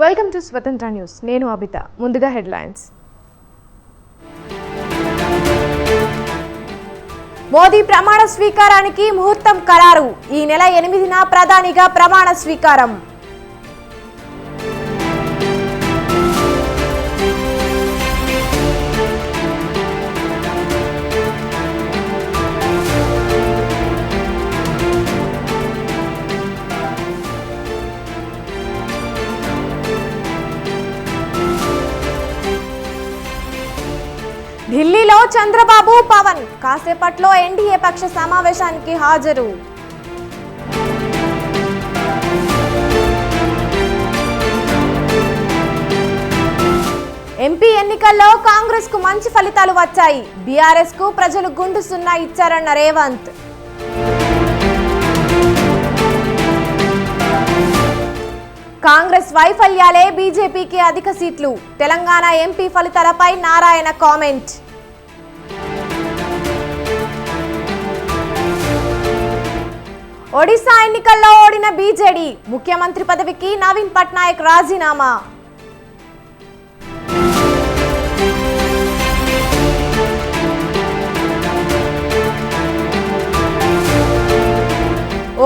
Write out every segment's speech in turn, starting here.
Welcome to స్వతంత్ర news. నేను అబిత. ముందుగా హెడ్లైన్స్. మోదీ ప్రమాణ స్వీకారానికి ముహూర్తం ఖరారు. ఈ నెల 8న ప్రధానిగా ప్రమాణ స్వీకారం. ఢిల్లీలో చంద్రబాబు, పవన్ కాసేపట్లో ఎన్డీఏ పక్ష సమావేశానికి హాజరు. ఎంపీ ఎన్నికల్లో కాంగ్రెస్ కు మంచి ఫలితాలు వచ్చాయి. బీఆర్ఎస్ కు ప్రజలు గుండు సున్నా ఇచ్చారన్న రేవంత్. కాంగ్రెస్ వైఫల్యాలే బీజేపీకి అధిక సీట్లు. తెలంగాణ ఎంపీ ఫలితాలపై నారాయణ కామెంట్. ఒడిశా ఎన్నికల్లో ఓడిన బీజేడీ. ముఖ్యమంత్రి పదవికి నవీన్ పట్నాయక్ రాజీనామా.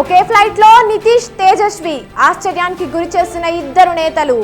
ఒకే ఫ్లైట్ లో నితీష్, తేజస్వి ఆశ్చర్యానికి గురి చేసిన ఇద్దరు నేతలు.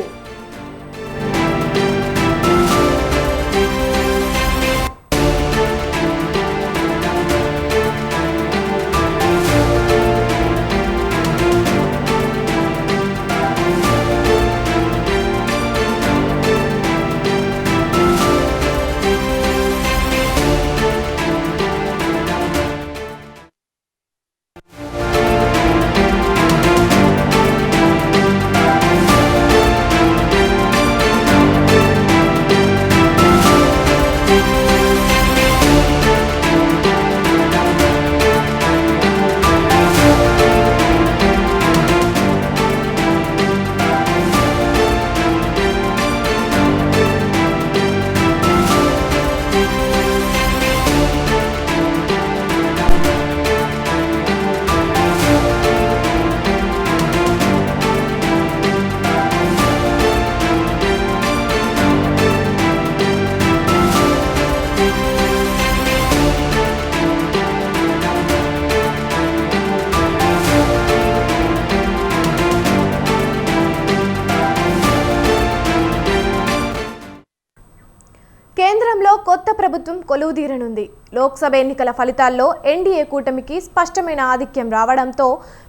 కేంద్రంలో కొత్త ప్రభుత్వం కొలువుదీరనుంది. లోక్సభ ఎన్నికల ఫలితాల్లో ఎన్డీఏ కూటమికి స్పష్టమైన ఆధిక్యం రావడంతో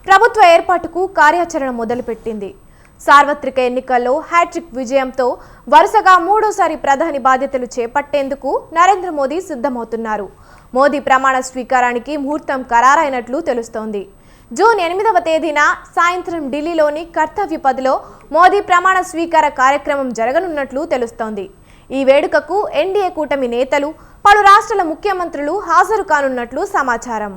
ప్రభుత్వ ఏర్పాటుకు కార్యాచరణ మొదలుపెట్టింది. సార్వత్రిక ఎన్నికల్లో హ్యాట్రిక్ విజయంతో వరుసగా మూడోసారి ప్రధాని బాధ్యతలు చేపట్టేందుకు నరేంద్ర మోదీ సిద్ధమవుతున్నారు. మోదీ ప్రమాణ స్వీకారానికి ముహూర్తం ఖరారైనట్లు తెలుస్తోంది. జూన్ 8వ తేదీన సాయంత్రం ఢిల్లీలోని కర్తవ్య పథ్లో మోదీ ప్రమాణ స్వీకార కార్యక్రమం జరగనున్నట్లు తెలుస్తోంది. ఈ వేడుకకు ఎన్డీఏ కూటమి నేతలు, పలు రాష్ట్రాల ముఖ్యమంత్రులు హాజరు కానున్నట్లు సమాచారం.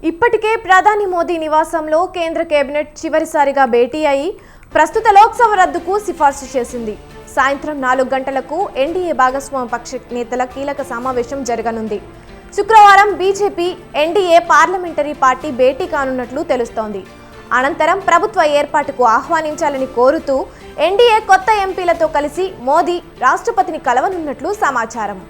ఇప్పటికే ప్రధాని మోదీ నివాసంలో కేంద్ర కేబినెట్ చివరిసారిగా భేటీ అయి ప్రస్తుత లోక్సభ రద్దుకు సిఫార్సు చేసింది. సాయంత్రం 4 గంటలకు ఎన్డీఏ భాగస్వామ్య పక్ష నేతల కీలక సమావేశం జరగనుంది. శుక్రవారం బీజేపీ, ఎన్డీఏ పార్లమెంటరీ పార్టీ భేటీ కానున్నట్లు తెలుస్తోంది. అనంతరం ప్రభుత్వ ఏర్పాటుకు ఆహ్వానించాలని కోరుతూ ఎన్డీఏ కొత్త ఎంపీలతో కలిసి మోదీ రాష్ట్రపతిని కలవనున్నట్లు సమాచారం.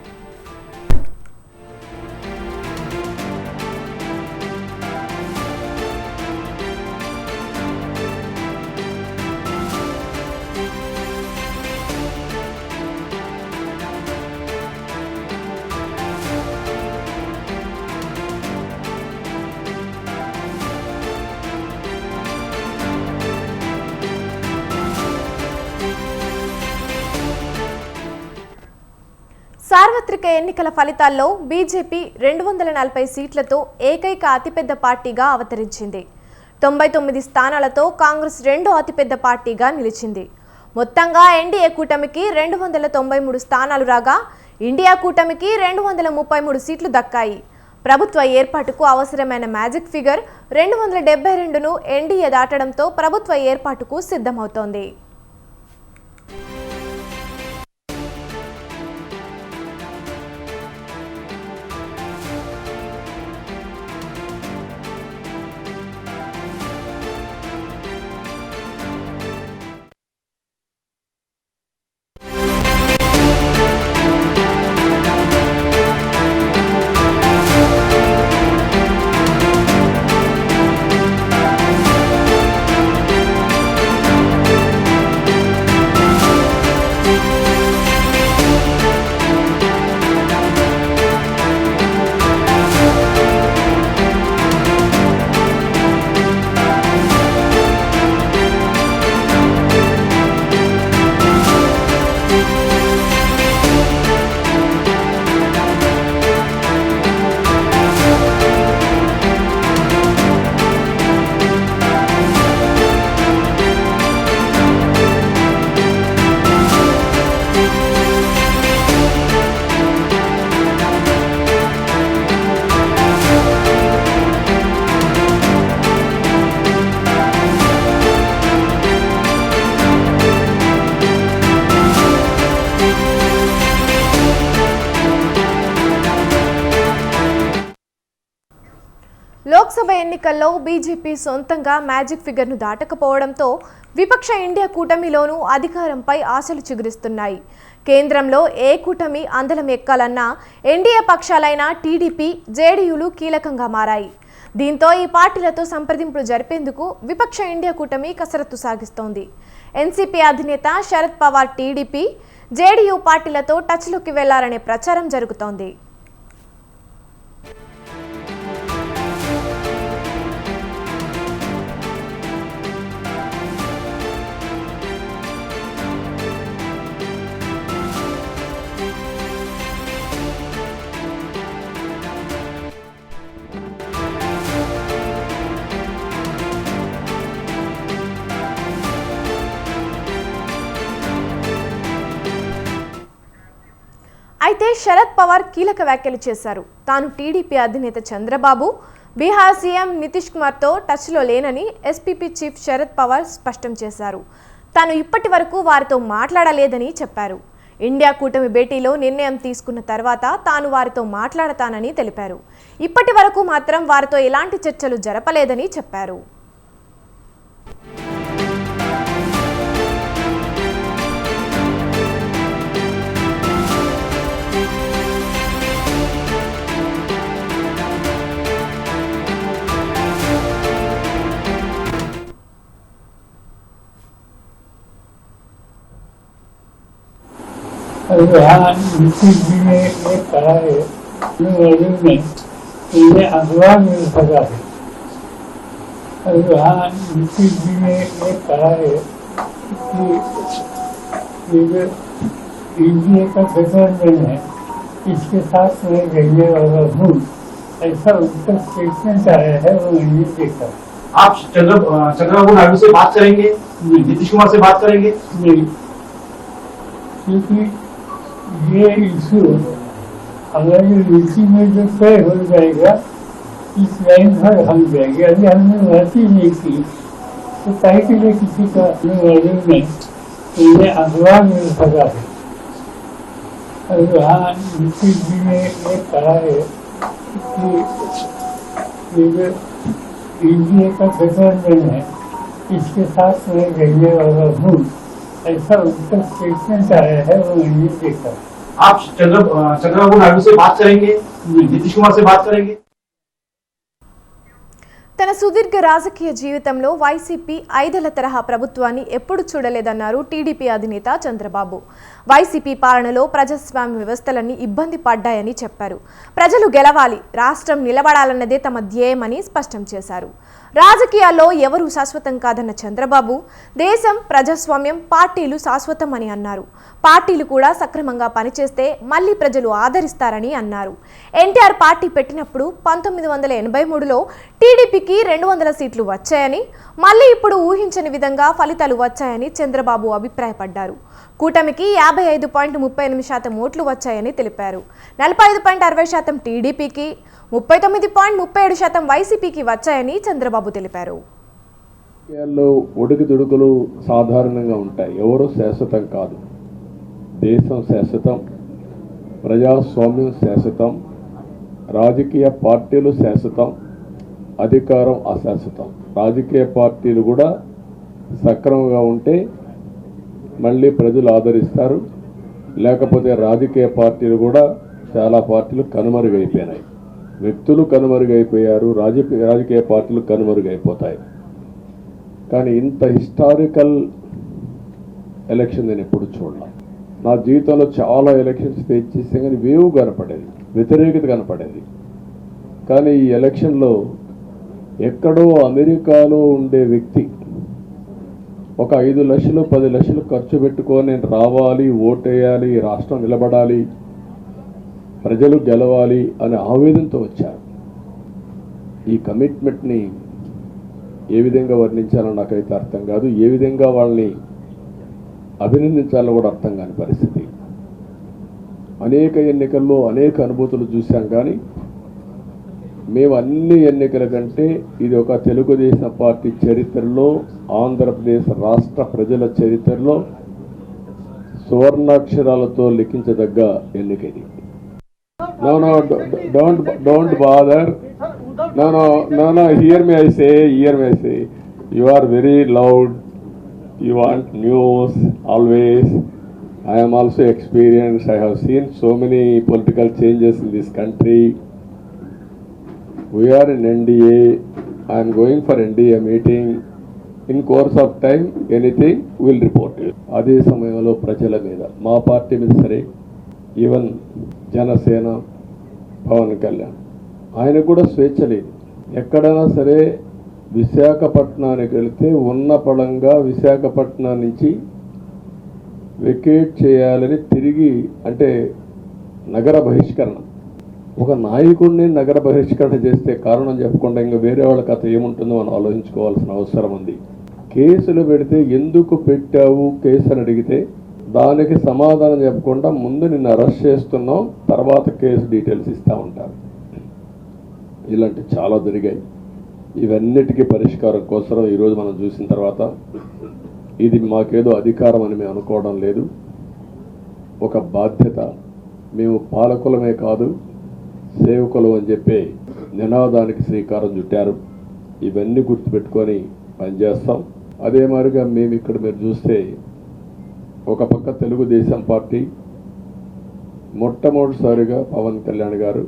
సార్వత్రిక ఎన్నికల ఫలితాల్లో బీజేపీ 240 సీట్లతో ఏకైక అతిపెద్ద పార్టీగా అవతరించింది. 99 స్థానాలతో కాంగ్రెస్ రెండో అతిపెద్ద పార్టీగా నిలిచింది. మొత్తంగా ఎన్డీఏ కూటమికి 293 స్థానాలు రాగా ఇండియా కూటమికి 233 సీట్లు దక్కాయి. ప్రభుత్వ ఏర్పాటుకు అవసరమైన మ్యాజిక్ ఫిగర్ 272ను ఎన్డీఏ దాటడంతో ప్రభుత్వ ఏర్పాటుకు సిద్ధమవుతోంది. లోక్సభ ఎన్నికల్లో బీజేపీ సొంతంగా మ్యాజిక్ ఫిగర్ను దాటకపోవడంతో విపక్ష ఇండియా కూటమిలోనూ అధికారంపై ఆశలు చిగురిస్తున్నాయి. కేంద్రంలో ఏ కూటమి అందలం ఎక్కాలన్నా ఎన్డీఏ పక్షాలైన టీడీపీ, జేడీయూలు కీలకంగా మారాయి. దీంతో ఈ పార్టీలతో సంప్రదింపులు జరిపేందుకు విపక్ష ఇండియా కూటమి కసరత్తు సాగిస్తోంది. ఎన్సీపీ అధినేత శరద్ పవార్ టీడీపీ, జేడీయూ పార్టీలతో టచ్లోకి వెళ్లారనే ప్రచారం జరుగుతోంది. అయితే శరద్ పవార్ కీలక వ్యాఖ్యలు చేశారు. తాను టీడీపీ అధినేత చంద్రబాబు, బీహార్ సీఎం నితీష్ కుమార్తో టచ్లో లేనని ఎస్పీపీ చీఫ్ శరద్ పవార్ స్పష్టం చేశారు. తాను ఇప్పటి వరకు వారితో మాట్లాడలేదని చెప్పారు. ఇండియా కూటమి భేటీలో నిర్ణయం తీసుకున్న తర్వాత తాను వారితో మాట్లాడతానని తెలిపారు. ఇప్పటి వరకు మాత్రం వారితో ఎలాంటి చర్చలు జరపలేదని చెప్పారు. नीतीश जी ने ये कहा है में इन्हें अखबार मिल सका है। नीतीश जी ने ये कहा है कि एनडीए का गठबंधन है, इसके साथ मैं रहने वाला हूँ, ऐसा उनका स्टेटमेंट आया है। वो नहीं देखा। आप चंद्रबाबू नायडू से बात करेंगे, नीतीश कुमार से बात करेंगे? नहीं, क्योंकि ये इशू हमारी नीति में जो तय हो जाएगा इस लाइन पर हम जाएंगे। अभी हमने बात ही नहीं की तो कहीं के लिए किसी का अनुवादन में इन्हें अखबार मिल सका है। नीतीश जी ने ये कहा है कि एनडीए का गठबंधन है, इसके साथ मैं रहने वाला हूँ, ऐसा उनका स्टेटमेंट आया है। वो नहीं देखा। आप चंद्रबाबू नायडू से बात करेंगे, नीतीश कुमार से बात करेंगे? తన సుదీర్ఘ రాజకీయ జీవితంలో వైసీపీ 5ఏళ్ల తరహా ప్రభుత్వాన్ని ఎప్పుడు చూడలేదన్నారు టీడీపీ అధినేత చంద్రబాబు. వైసీపీ పాలనలో ప్రజాస్వామ్య వ్యవస్థలన్నీ ఇబ్బంది పడ్డాయని చెప్పారు. ప్రజలు గెలవాలి, రాష్ట్రం నిలబడాలన్నదే తమ ధ్యేయమని స్పష్టం చేశారు. రాజకీయాల్లో ఎవరూ శాశ్వతం కాదన్న చంద్రబాబు దేశం, ప్రజాస్వామ్యం, పార్టీలు శాశ్వతం అని అన్నారు. పార్టీలు కూడా సక్రమంగా పనిచేస్తే మళ్లీ ప్రజలు ఆదరిస్తారని అన్నారు. ఎన్టీఆర్ పార్టీ పెట్టినప్పుడు 1983లో టీడీపీకి 200 సీట్లు వచ్చాయని, మళ్లీ ఇప్పుడు ఊహించని విధంగా ఫలితాలు వచ్చాయని చంద్రబాబు అభిప్రాయపడ్డారు. కూటమికి 55.38% ఓట్లు వచ్చాయని తెలిపారు. 45.60% టీడీపీకి, 39.37% వైసీపీకి వచ్చాయని చంద్రబాబు తెలిపారు. ఒడుకుదుడుకులు సాధారణంగా ఉంటాయి. ఎవరు శాశ్వతం కాదు. దేశం శాశ్వతం, ప్రజాస్వామ్యం శాశ్వతం, రాజకీయ పార్టీలు శాశ్వతం, అధికారం అశాశ్వతం. రాజకీయ పార్టీలు కూడా సక్రమంగా ఉంటే మళ్ళీ ప్రజలు ఆదరిస్తారు, లేకపోతే రాజకీయ పార్టీలు కూడా చాలా పార్టీలు కనుమరుగైపోయినాయి. వ్యక్తులు కనుమరుగైపోయారు, రాజకీయ పార్టీలు కనుమరుగైపోతాయి. కానీ ఇంత హిస్టారికల్ ఎలక్షన్ నేను ఎప్పుడు చూడలే. నా జీవితంలో చాలా ఎలక్షన్స్ ఫేస్ చేస్తే కానీ వేవ్ కనపడేది, వ్యతిరేకత కనపడేది. కానీ ఈ ఎలక్షన్లో ఎక్కడో అమెరికాలో ఉండే వ్యక్తి ఒక 5 లక్షలు 10 లక్షలు ఖర్చు పెట్టుకొని నేను రావాలి, ఓటేయాలి, రాష్ట్రం నిలబడాలి, ప్రజలు గెలవాలి అనే ఆవేదనతో వచ్చారు. ఈ కమిట్మెంట్ని ఏ విధంగా వర్ణించాలో నాకైతే అర్థం కాదు. ఏ విధంగా వాళ్ళని అభినందించాలో కూడా అర్థం కాని పరిస్థితి. అనేక ఎన్నికల్లో అనేక అనుభూతులు చూసాం, కానీ మేము అన్ని ఎన్నికల కంటే ఇది ఒక తెలుగుదేశం పార్టీ చరిత్రలో, ఆంధ్రప్రదేశ్ రాష్ట్ర ప్రజల చరిత్రలో సువర్ణాక్షరాలతో లిఖించదగ్గ ఎన్నిక ఇది. Don't bother. No, hear me, I say. You are very loud. You want news always. I am also experienced. I have seen so many political changes in this country. We are in NDA. I am going for NDA meeting. In course of time, anything will report you. అదే సమయంలో ప్రజల మీద, మా party మీద సరే, even Janasena Pawan Kalyan ఆయన కూడా స్వేచ్ఛ లేదు. ఎక్కడైనా సరే విశాఖపట్నానికి వెళితే ఉన్న పళంగా విశాఖపట్నం నుంచి వెకేట్ చేయాలని తిరిగి, అంటే నగర బహిష్కరణ. ఒక నాయకుడిని నగర బహిష్కరణ చేస్తే కారణం చెప్పకుండా ఇంకా వేరే వాళ్ళ కథ ఏముంటుందో మనం ఆలోచించుకోవాల్సిన అవసరం ఉంది. కేసులు పెడితే ఎందుకు పెట్టావు కేసు అని అడిగితే దానికి సమాధానం చెప్పకుండా ముందు నిన్ను అరెస్ట్ చేస్తున్నాం, తర్వాత కేసు డీటెయిల్స్ ఇస్తూ ఉంటారు. ఇలాంటి చాలా జరిగాయి. ఇవన్నిటికీ పరిష్కారం కోసం ఈరోజు మనం చూసిన తర్వాత ఇది మాకేదో అధికారం అని మేము అనుకోవడం లేదు, ఒక బాధ్యత. మేము పాలకులమే కాదు సేవకులు అని చెప్పే నినాదానికి శ్రీకారం చుట్టారు. ఇవన్నీ గుర్తుపెట్టుకొని పనిచేస్తాం. అదే మాదిరిగా మేము ఇక్కడ మీరు చూస్తే ఒక పక్క తెలుగుదేశం పార్టీ మొట్టమొదటిసారిగా పవన్ కళ్యాణ్ గారు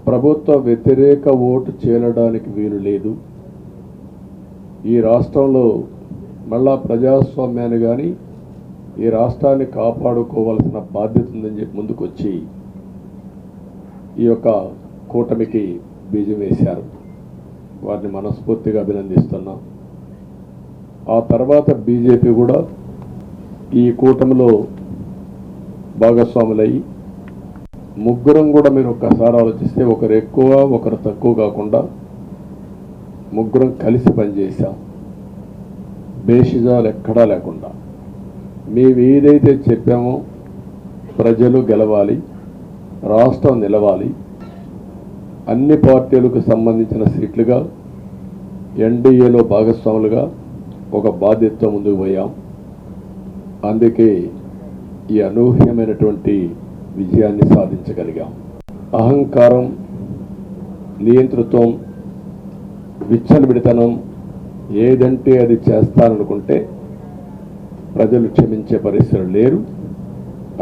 ప్రభుత్వ వ్యతిరేక ఓటు చేరడానికి వీలు లేదు, ఈ రాష్ట్రంలో మళ్ళా ప్రజాస్వామ్యాన్ని కానీ ఈ రాష్ట్రాన్ని కాపాడుకోవాల్సిన బాధ్యత ఉందని చెప్పి ముందుకొచ్చి ఈ యొక్క కూటమికి బీజం వేశారు. వారిని మనస్ఫూర్తిగా అభినందిస్తున్నాం. ఆ తర్వాత బీజేపీ కూడా ఈ కూటమిలో భాగస్వాములయ్యి ముగ్గురం కూడా మీరు ఒక్కసారి ఆలోచిస్తే ఒకరు ఎక్కువ ఒకరు తక్కువ కాకుండా ముగ్గురం కలిసి పనిచేశాం, భేషజాలు ఎక్కడా లేకుండా. మేము ఏదైతే చెప్పామో ప్రజలు గెలవాలి, రాష్ట్రం నిలవాలి, అన్ని పార్టీలకు సంబంధించిన సీట్లుగా ఎన్డీఏలో భాగస్వాములుగా ఒక బాధ్యతతో ముందుకు పోయాం. అందుకే ఈ అనూహ్యమైనటువంటి విజయాన్ని సాధించగలిగాం. అహంకారం, నియంతృత్వం, విచ్చలవిడితనం ఏదంటే అది చేస్తారనుకుంటే ప్రజలు క్షమించే పరిస్థితులు లేరు.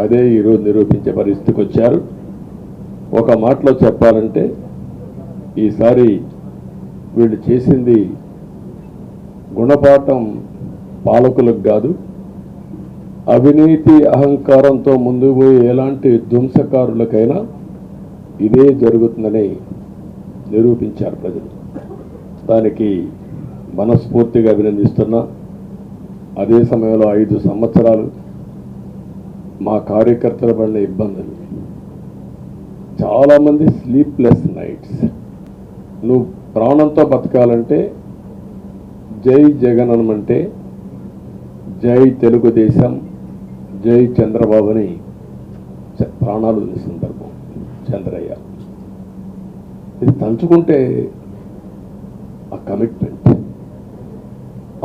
అదే ఈరోజు నిరూపించే పరిస్థితికి వచ్చారు. ఒక మాటలో చెప్పాలంటే ఈసారి వీళ్ళు చేసింది గుణపాఠం పాలకులకు కాదు, అవినీతి అహంకారంతో ముందుకు పోయి ఎలాంటి ధ్వంసకారులకైనా ఇదే జరుగుతుందని నిరూపించారు ప్రజలు. దానికి మనస్ఫూర్తిగా అభినందిస్తున్నా. అదే సమయంలో 5 సంవత్సరాలు మా కార్యకర్తల పడిన ఇబ్బందులు, చాలామంది స్లీప్లెస్ నైట్స్. నువ్వు ప్రాణంతో బతకాలంటే జై జగన్ అనమంటే జై తెలుగుదేశం, జై చంద్రబాబుని ప్రాణాలు వదిలిన సందర్భం చంద్రయ్య. ఇది తలుచుకుంటే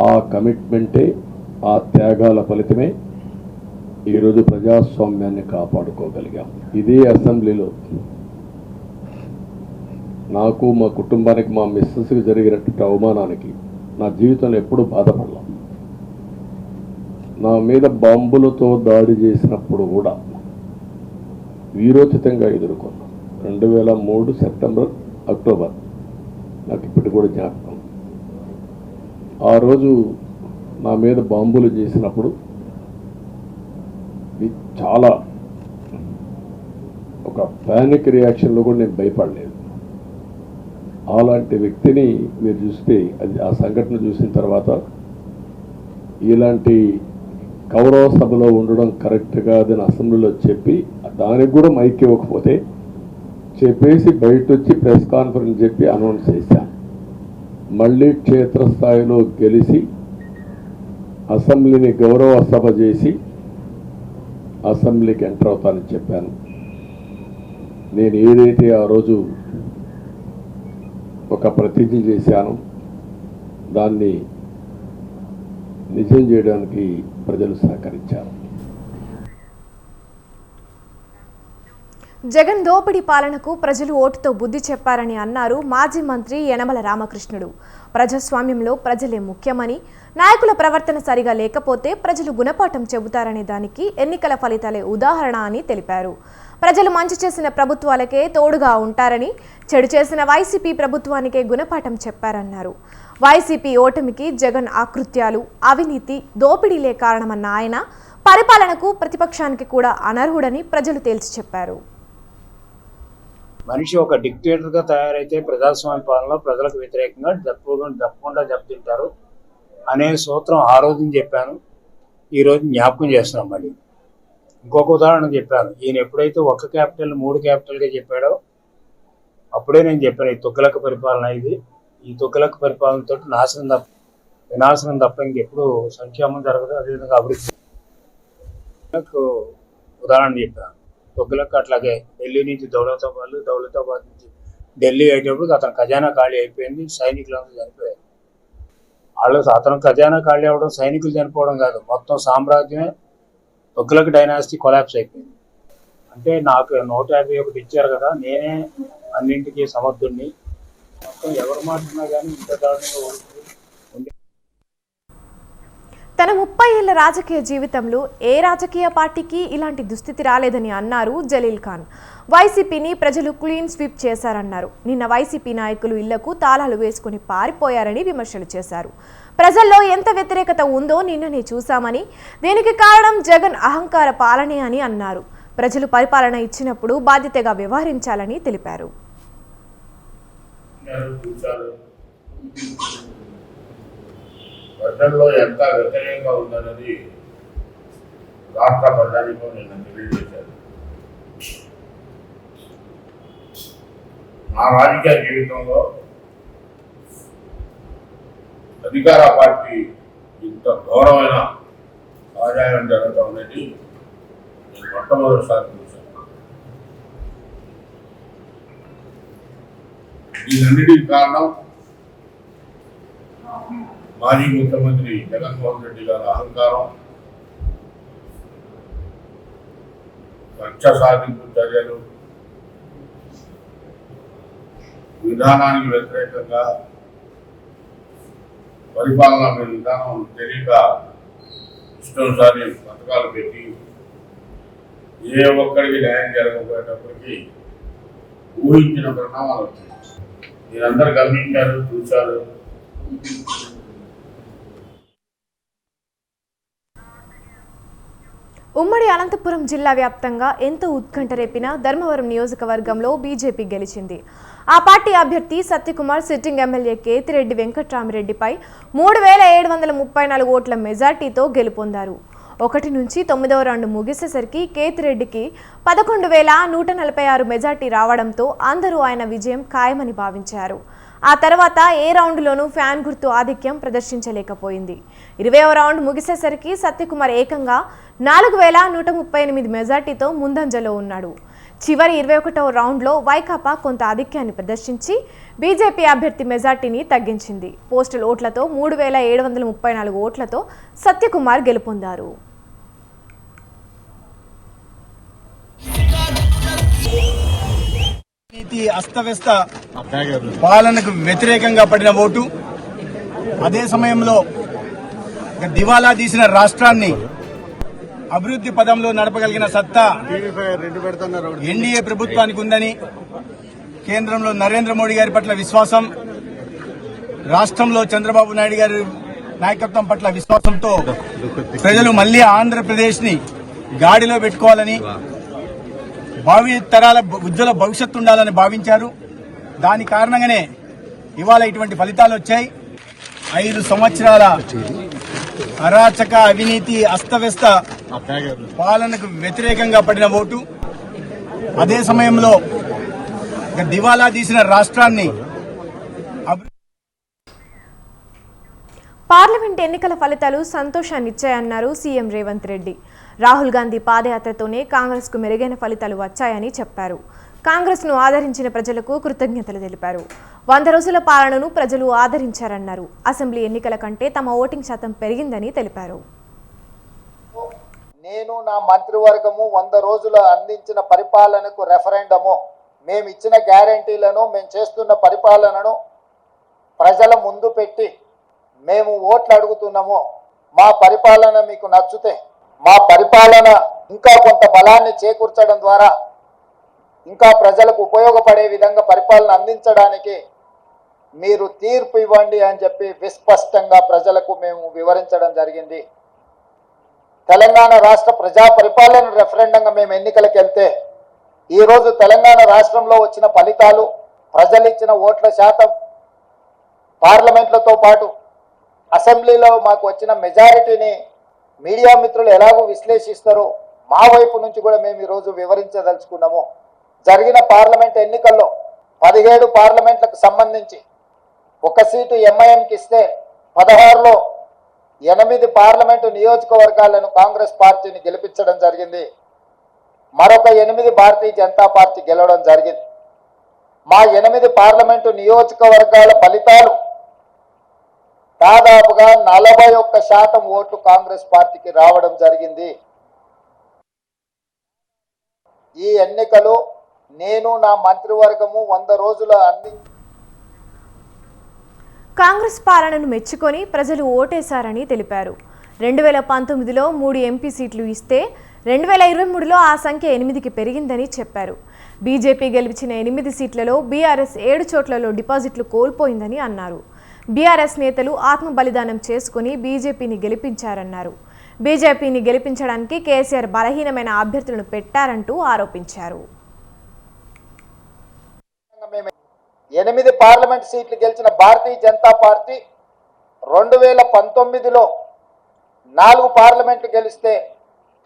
ఆ కమిట్మెంటే ఆ త్యాగాల ఫలితమే ఈరోజు ప్రజాస్వామ్యాన్ని కాపాడుకోగలిగాం. ఇదే అసెంబ్లీలో నాకు, మా కుటుంబానికి, మా మిస్సెస్కి జరిగినటువంటి అవమానానికి నా జీవితంలో ఎప్పుడూ బాధపడలేం. నా మీద బాంబులతో దాడి చేసినప్పుడు కూడా వీరోచితంగా ఎదుర్కొన్నాను. 2003 సెప్టెంబర్, అక్టోబర్ నాకు ఇప్పుడు కూడా జ్ఞాపకం. ఆ రోజు నా మీద బాంబులు చేసినప్పుడు చాలా ఒక పానిక్ రియాక్షన్లో కూడా నేను భయపడలేదు. అలాంటి వ్యక్తిని మీరు చూస్తే ఆ సంఘటన చూసిన తర్వాత ఇలాంటి కౌరవ సభలో ఉండడం కరెక్ట్ కాదని అసెంబ్లీలో చెప్పి దానికి కూడా మైక్ ఇవ్వకపోతే చెప్పేసి బయట వచ్చి ప్రెస్ కాన్ఫరెన్స్ చెప్పి అనౌన్స్ చేశాను. మళ్ళీ క్షేత్రస్థాయిలో గెలిచి అసెంబ్లీని గౌరవ సభ చేసి అసెంబ్లీకి ఎంటర్ అవుతానని చెప్పాను. నేను ఏదైతే ఆ రోజు ఒక ప్రతిజ్ఞ చేశాను దాన్ని నిజం చేయడానికి ప్రజలు సహకరించారు. జగన్ దోపిడీ పాలనకు ప్రజలు ఓటుతో బుద్ధి చెప్పారని అన్నారు మాజీ మంత్రి యనమల రామకృష్ణుడు. ప్రజాస్వామ్యంలో ప్రజలే ముఖ్యమని, నాయకుల ప్రవర్తన సరిగా లేకపోతే ప్రజలు గుణపాఠం చెబుతారనే దానికి ఎన్నికల ఫలితాలే ఉదాహరణ అని తెలిపారు. ప్రజలు మంచి చేసిన ప్రభుత్వాలకే తోడుగా ఉంటారని, చెడు చేసిన వైసీపీ ప్రభుత్వానికే గుణపాఠం చెప్పారన్నారు. వైసీపీ ఓటమికి జగన్ ఆకృత్యాలు, అవినీతి, దోపిడీలే కారణమన్న ఆయన పరిపాలనకు ప్రతిపక్షానికి కూడా అనర్హుడని ప్రజలు తేల్చి చెప్పారు. మనిషి ఒక డిక్టేటర్గా తయారైతే ప్రజాస్వామ్య పాలనలో ప్రజలకు వ్యతిరేకంగా తప్పకుండా దెబ్బతింటారు అనే సూత్రం ఆ రోజు చెప్పాను. ఈరోజు జ్ఞాపకం చేస్తున్నాం. మళ్ళీ ఇంకొక ఉదాహరణ చెప్పాను. ఈయన ఎప్పుడైతే ఒక్క క్యాపిటల్ 3 క్యాపిటల్గా చెప్పాడో అప్పుడే నేను చెప్పాను ఈ తుగ్గలక్ పరిపాలన, ఈ తుగ్గలక్ పరిపాలనతో వినాశనం తప్ప ఇంకెప్పుడు సంక్షేమం జరగదు. అదేవిధంగా అభివృద్ధి ఉదాహరణ చెప్పాను. తుగ్గలక్ అట్లాగే ఢిల్లీ నుంచి దౌలతాబాద్ నుంచి ఢిల్లీ అయ్యేటప్పుడు అతని ఖజానా ఖాళీ అయిపోయింది, సైనికులందరూ చనిపోయారు. అతను ఖజానా ఖాళీ అవ్వడం, సైనికులు చనిపోవడం కాదు, మొత్తం సామ్రాజ్యమే తుగ్గలక్ డైనాసిటీ కొలాప్స్ అయిపోయింది. అంటే నాకు 151 ఇచ్చారు కదా, నేనే అన్నింటికీ సమర్థుడిని, మొత్తం ఎవరు మాట్లాడినా కానీ ఇంత దారుణంగా ఉంది. తన 30 ఏళ్ల రాజకీయ జీవితంలో ఏ రాజకీయ పార్టీకి ఇలాంటి దుస్థితి రాలేదని అన్నారు జలీల్ ఖాన్. వైసీపీని ప్రజలు క్లీన్ స్వీప్ చేశారన్నారు. నిన్న వైసీపీ నాయకులు ఇళ్లకు తాళాలు వేసుకుని పారిపోయారని విమర్శలు చేశారు. ప్రజల్లో ఎంత వ్యతిరేకత ఉందో నిన్ననే చూశామని, దీనికి కారణం జగన్ అహంకార పాలనే అని అన్నారు. ప్రజలు పరిపాలన ఇచ్చినప్పుడు బాధ్యతగా వ్యవహరించాలని తెలిపారు. ప్రజల్లో ఎంత వ్యతిరేకంగా ఉందన్నది రాష్ట్ర ప్రజానికో నిన్న తెలియజేశారు. నా రాజకీయ జీవితంలో అధికార పార్టీ ఇంత ఘోరమైన ఆదాయం జరగడం అనేది నేను మొట్టమొదటిసారి చూశాను. దీనన్నిటికీ కారణం మాజీ ముఖ్యమంత్రి జగన్మోహన్ రెడ్డి గారి అహంకారం, కక్ష సాధింపు చర్యలు, విధానానికి వ్యతిరేకంగా పరిపాలన విధానం తెలియక ఇష్టంసారి పథకాలు పెట్టి ఏ ఒక్కడికి న్యాయం జరగకపోయేటప్పటికీ ఊహించిన పరిణామాలు వచ్చాయి. మీరందరూ గమనించారు, చూశారు. ఉమ్మడి అనంతపురం జిల్లా వ్యాప్తంగా ఎంతో ఉత్కంఠ రేపిన ధర్మవరం నియోజకవర్గంలో బీజేపీ గెలిచింది. ఆ పార్టీ అభ్యర్థి సత్యకుమార్ సిట్టింగ్ ఎమ్మెల్యే కేతిరెడ్డి వెంకట్రామిరెడ్డిపై 3734 ఓట్ల మెజార్టీతో గెలుపొందారు. 1 నుంచి 9వ రౌండ్ ముగిసేసరికి కేతిరెడ్డికి 11,146 మెజార్టీ రావడంతో అందరూ ఆయన విజయం ఖాయమని భావించారు. ఆ తర్వాత ఏ రౌండ్లోనూ ఫ్యాన్ గుర్తు ఆధిక్యం ప్రదర్శించలేకపోయింది. 20వ రౌండ్ ముగిసేసరికి సత్యకుమార్ ఏకంగా 4138 మెజార్టీతో ముందంజలో ఉన్నాడు. చివరి 21వ రౌండ్లో వైకాపా కొంత ఆధిక్యాన్ని ప్రదర్శించి బీజేపీ అభ్యర్థి మెజార్టీని తగ్గించింది. పోస్టల్ ఓట్లతో 3734 ఓట్లతో సత్యకుమార్ గెలుపొందారు. నీతి అస్తవ్యస్త పాలనకు వ్యతిరేకంగా పడిన ఓటు, అదే సమయంలో దివాలా తీసిన రాష్ట్రాన్ని అభివృద్ధి పదంలో నడపగలిగిన సత్తా ఎన్డీఏ ప్రభుత్వానికి ఉందని, కేంద్రంలో నరేంద్ర మోడీ గారి పట్ల విశ్వాసం, రాష్ట్రంలో చంద్రబాబు నాయుడు గారి నాయకత్వం పట్ల విశ్వాసంతో ప్రజలు మళ్లీ ఆంధ్రప్రదేశ్ ని గాడిలో పెట్టుకోవాలని, భావి తరాల ఉజ్వల భవిష్యత్తు ఉండాలని భావించారు. దాని కారణంగానే ఇవాళ ఇటువంటి ఫలితాలు వచ్చాయి. 5 సంవత్సరాల అరాచక అవినీతి అస్తవ్యస్త పాలనకు వ్యతిరేకంగా పడిన ఓటు, అదే సమయంలో దివాలా తీసిన రాష్ట్రాన్ని పార్లమెంట్ ఎన్నికల ఫలితాలు సంతోషాన్నిచ్చాయన్నారు సీఎం రేవంత్ రెడ్డి. రాహుల్ గాంధీ పాదయాత్రతోనే కాంగ్రెస్కు మెరుగైన ఫలితాలు వచ్చాయని చెప్పారు. కాంగ్రెస్ను ఆదరించిన ప్రజలకు కృతజ్ఞతలు తెలిపారు. 100 రోజుల పాలనను ప్రజలు ఆదరించారన్నారు. అసెంబ్లీ ఎన్నికల కంటే తమ ఓటింగ్ శాతం పెరిగిందని తెలిపారు. నేను నా మంత్రివర్గము 100 రోజులు అందించిన పరిపాలనకు రెఫరెండము, మేము ఇచ్చిన గ్యారంటీలను, మేము చేస్తున్న పరిపాలనను ప్రజల ముందు పెట్టి మేము ఓట్లు అడుగుతున్నాము. మా పరిపాలన మీకు నచ్చితే, మా పరిపాలన ఇంకా కొంత బలాన్ని చేకూర్చడం ద్వారా ఇంకా ప్రజలకు ఉపయోగపడే విధంగా పరిపాలన అందించడానికి మీరు తీర్పు ఇవ్వండి అని చెప్పి విస్పష్టంగా ప్రజలకు మేము వివరించడం జరిగింది. తెలంగాణ రాష్ట్ర ప్రజా పరిపాలన రెఫరెండంగా మేము ఎన్నికలకు వెళ్తే ఈరోజు తెలంగాణ రాష్ట్రంలో వచ్చిన ఫలితాలు, ప్రజలు ఇచ్చిన ఓట్ల శాతం, పార్లమెంట్లతో పాటు అసెంబ్లీలో మాకు వచ్చిన మెజారిటీని మీడియా మిత్రులు ఎలాగో విశ్లేషిస్తారో మా వైపు నుంచి కూడా మేము ఈరోజు వివరించదలుచుకున్నాము. జరిగిన పార్లమెంట్ ఎన్నికల్లో 17 పార్లమెంట్లకు సంబంధించి 1 సీటు ఎంఐఎంకి ఇస్తే 16లో 8 పార్లమెంటు నియోజకవర్గాలను కాంగ్రెస్ పార్టీని గెలిపించడం జరిగింది. మరొక 8 భారతీయ జనతా పార్టీ గెలవడం జరిగింది. మా 8 పార్లమెంటు నియోజకవర్గాల ఫలితాలు దాదాపుగా 41% ఓట్లు కాంగ్రెస్ పార్టీకి రావడం జరిగింది. ఈ ఎన్నికలు నేను నా మంత్రివర్గము 100 రోజుల కాంగ్రెస్ పాలనను మెచ్చుకొని ప్రజలు ఓటేశారని తెలిపారు. 2019లో 3 ఎంపీ సీట్లు ఇస్తే 2023లో ఆ సంఖ్య 8కి పెరిగిందని చెప్పారు. బీజేపీ గెలిచిన 8 సీట్లలో బీఆర్ఎస్ 7 చోట్లలో డిపాజిట్లు కోల్పోయిందని అన్నారు. బీఆర్ఎస్ నేతలు ఆత్మ బలిదానం చేసుకుని బీజేపీని గెలిపించారన్నారు. బీజేపీని గెలిపించడానికి కేసీఆర్ బలహీనమైన అభ్యర్థులను పెట్టారంటూ ఆరోపించారు. 8 పార్లమెంట్ సీట్లు గెలిచిన భారతీయ జనతా పార్టీ 2019లో 4 పార్లమెంట్లు గెలిస్తే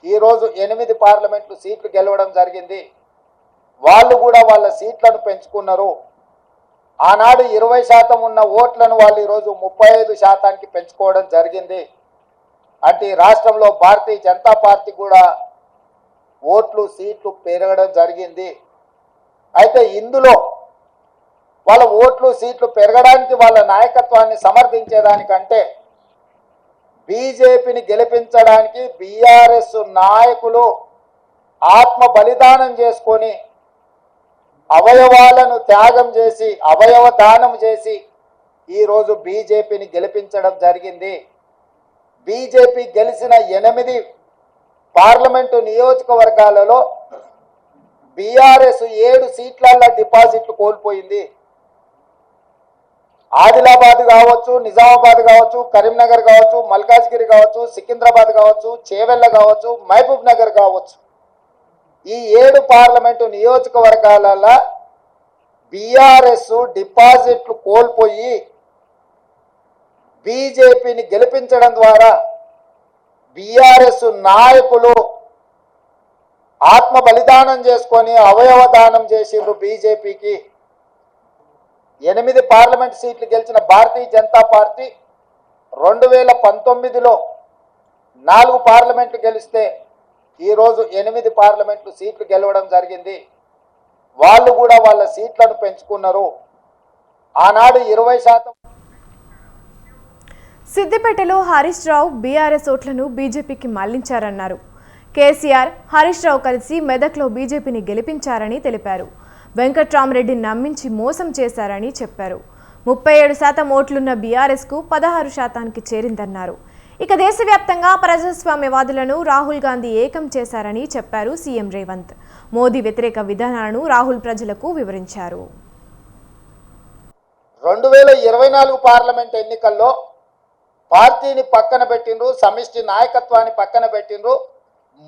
ఈరోజు 8 పార్లమెంట్లు సీట్లు గెలవడం జరిగింది. వాళ్ళు కూడా వాళ్ళ సీట్లను పెంచుకున్నారు. ఆనాడు 20% ఉన్న ఓట్లను వాళ్ళు ఈరోజు 35%కి పెంచుకోవడం జరిగింది. అంటే రాష్ట్రంలో భారతీయ జనతా పార్టీ కూడా ఓట్లు సీట్లు పెరగడం జరిగింది. అయితే ఇందులో వాళ్ళ ఓట్లు సీట్లు పెరగడానికి వాళ్ళ నాయకత్వాన్ని సమర్థించేదానికంటే బీజేపీని గెలిపించడానికి బీఆర్ఎస్ నాయకులు ఆత్మ బలిదానం చేసుకొని అవయవాలను త్యాగం చేసి అవయవ దానం చేసి ఈరోజు బీజేపీని గెలిపించడం జరిగింది. బీజేపీ గెలిచిన 8 పార్లమెంటు నియోజకవర్గాలలో బీఆర్ఎస్ 7 సీట్ల డిపాజిట్లు కోల్పోయింది. ఆదిలాబాద్ కావచ్చు, నిజామాబాద్ కావచ్చు, కరీంనగర్ కావచ్చు, మల్కాజ్గిరి కావచ్చు, సికింద్రాబాద్ కావచ్చు, చేవెళ్ళ కావచ్చు, మహబూబ్ నగర్ కావచ్చు, ఈ 7 పార్లమెంటు నియోజకవర్గాలలో బీఆర్ఎస్ డిపాజిట్లు కోల్పోయి బీజేపీని గెలిపించడం ద్వారా బీఆర్ఎస్ నాయకులు ఆత్మ బలిదానం చేసుకొని అవయవ దానం చేసిండ్రు బీజేపీకి. 8 పార్లమెంట్ సీట్లు గెలిచిన భారతీయ జనతా పార్టీ 2019లో 4 పార్లమెంట్లు గెలిస్తే ఈరోజు 8 పార్లమెంట్లు సీట్లు గెలవడం జరిగింది. వాళ్ళు కూడా వాళ్ళ సీట్లను పెంచుకున్నారు. ఆనాడు 20%. సిద్దిపేటలో హరీష్ రావు బీఆర్ఎస్ ఓట్లను బీజేపీకి మళ్లించారన్నారు. కేసీఆర్ హరీష్ రావు కలిసి మెదక్లో బీజేపీని గెలిపించారని తెలిపారు. వెంకట్రామరెడ్డిని నమ్మించి మోసం చేశారని చెప్పారు. 37% ఓట్లున్న బీఆర్ఎస్కు 16%కి చేరిందన్నారు. ఇక దేశవ్యాప్తంగా ప్రజాస్వామ్యవాదులను రాహుల్ గాంధీ ఏకం చేశారని చెప్పారు సీఎం రేవంత్. మోదీ వ్యతిరేక విధానాలను రాహుల్ ప్రజలకు వివరించారు. 2024 పార్లమెంట్ ఎన్నికల్లో పార్టీని పక్కన పెట్టిండ్రు, సమిష్టి నాయకత్వాన్ని పక్కన పెట్టిండ్రు.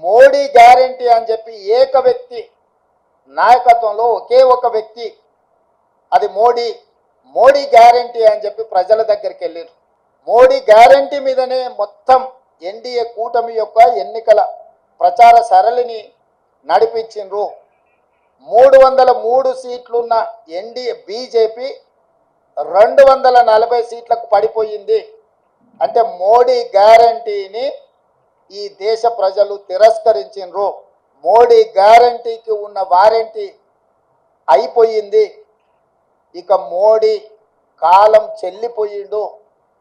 మోడీ గ్యారంటీ అని చెప్పి ఏక వ్యక్తి నాయకత్వంలో ఒకే ఒక వ్యక్తి, అది మోడీ గ్యారంటీ అని చెప్పి ప్రజల దగ్గరికి వెళ్ళారు. మోడీ గ్యారంటీ మీదనే మొత్తం ఎన్డీఏ కూటమి యొక్క ఎన్నికల ప్రచార సరళిని నడిపించిండ్రు. 303 సీట్లున్న ఎన్డీఏ బీజేపీ 240 సీట్లకు పడిపోయింది. అంటే మోడీ గ్యారంటీని ఈ దేశ ప్రజలు తిరస్కరించిండ్రు. మోడీ గ్యారంటీకి ఉన్న వారంటీ అయిపోయింది. ఇక మోడీ కాలం చెల్లిపోయిండు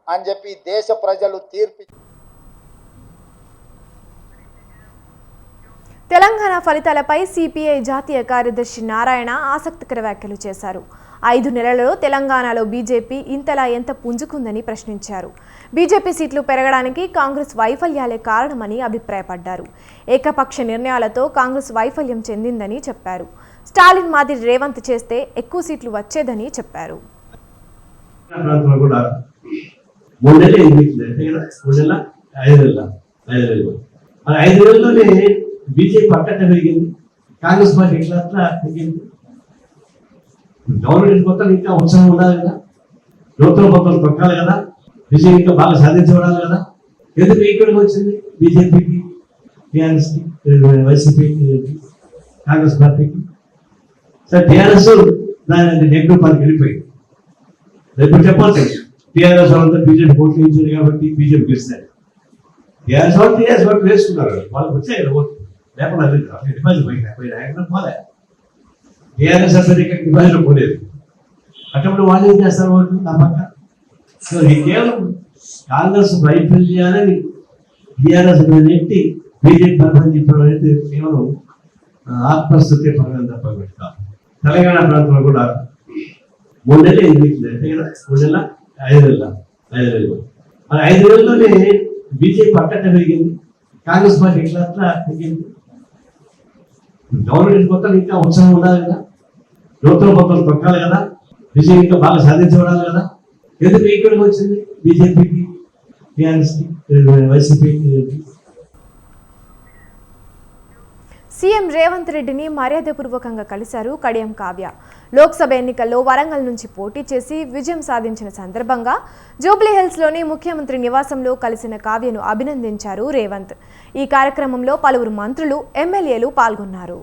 అని చెప్పి దేశ ప్రజలు తీర్పు. తెలంగాణ ఫలితాలపై సిపిఐ జాతీయ కార్యదర్శి నారాయణ ఆసక్తికర వ్యాఖ్యలు చేశారు. 5 నెలలలో తెలంగాణలో బీజేపీ ఇంతలా ఎంత పుంజుకుందని ప్రశ్నించారు. బీజేపీ సీట్లు పెరగడానికి కాంగ్రెస్ వైఫల్యాలే కారణమని అభిప్రాయపడ్డారు. ఏకపక్ష నిర్ణయాలతో కాంగ్రెస్ వైఫల్యం చెందిందని చెప్పారు. స్టాలిన్ మాదిరి రేవంత్ చేస్తే ఎక్కువ సీట్లు వచ్చేదని చెప్పారు. బీజేపీ పక్కన పెరిగింది, కాంగ్రెస్ పార్టీ ఎట్లా పెరిగింది. గవర్నమెంట్ మొత్తం ఇంకా ఉత్సాహం ఉండాలి కదా, నూతన మొత్తం తొక్కాలి కదా, విజయం ఇంకా బాగా సాధించబడాలి కదా. ఎందుకు ఇక్కడికి వచ్చింది బీజేపీకి, టీఆర్ఎస్కి, వైసీపీకి, కాంగ్రెస్ పార్టీకి? సరే టీఆర్ఎస్ దాని నెగిటివ్ పార్టీకి వెళ్ళిపోయింది. ఇప్పుడు చెప్పాలి, టీఆర్ఎస్ వాళ్ళంతా బీజేపీ ఓట్లు వేయించారు కాబట్టి బీజేపీ గెలిచారు. టీఆర్ఎస్ వాళ్ళు వేసుకున్నారు, వాళ్ళకి వచ్చాయి కదా ఓట్లు. లేకుండా డిపాజిట్ పోయినా పోలే, టీఆర్ఎస్ అసలు ఇక్కడ డిపాజిట్ పోలేదు. అటువంటి వాళ్ళు ఏం చేస్తారు ఓట్లు నా పక్క. సో ఇది కేవలం కాంగ్రెస్ వైఫల్యాలని టీఆర్ఎస్ నెట్టి బీజేపీ పరమని చెప్పడం అనేది కేవలం ఆత్మస్థుతి పరమని తప్ప పెడతాం. తెలంగాణ ప్రాంతంలో కూడా 3 నెలలు ఎన్నికలు అంతే కదా, 3 నెలల 5 నెలలు. 5 నెలల్లోనే బీజేపీ పక్కన పెరిగింది, కాంగ్రెస్ పార్టీ ఎట్లా పెరిగింది. గవర్నమెంట్ మొత్తం ఇంకా ఉత్సాహం ఉండాలి కదా, నూతన మొత్తం తొక్కాలి కదా, విజయం ఇంకా బాగా సాధించబడాలి కదా. ఎందుకు ఇక్కడికి వచ్చింది బీజేపీకి, టీఆర్ఎస్కి, వైసీపీకి? సీఎం రేవంత్ రెడ్డిని మర్యాదపూర్వకంగా కలిశారు కడియం కావ్య. లోక్సభ ఎన్నికల్లో వరంగల్ నుంచి పోటీ చేసి విజయం సాధించిన సందర్భంగా జూబ్లీహిల్స్లోని ముఖ్యమంత్రి నివాసంలో కలిసిన కావ్యను అభినందించారు రేవంత్. ఈ కార్యక్రమంలో పలువురు మంత్రులు, ఎమ్మెల్యేలు పాల్గొన్నారు.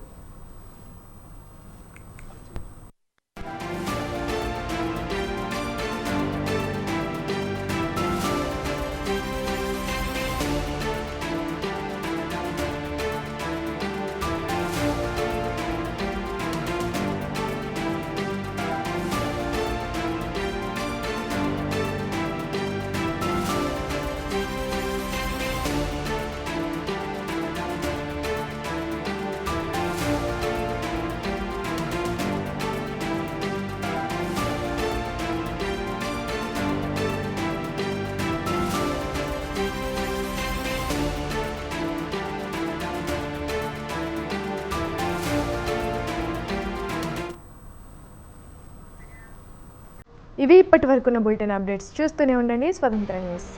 ఇవి ఇప్పటి వరకున్న బులెటిన్ అప్డేట్స్. చూస్తూనే ఉండండి స్వతంత్ర న్యూస్.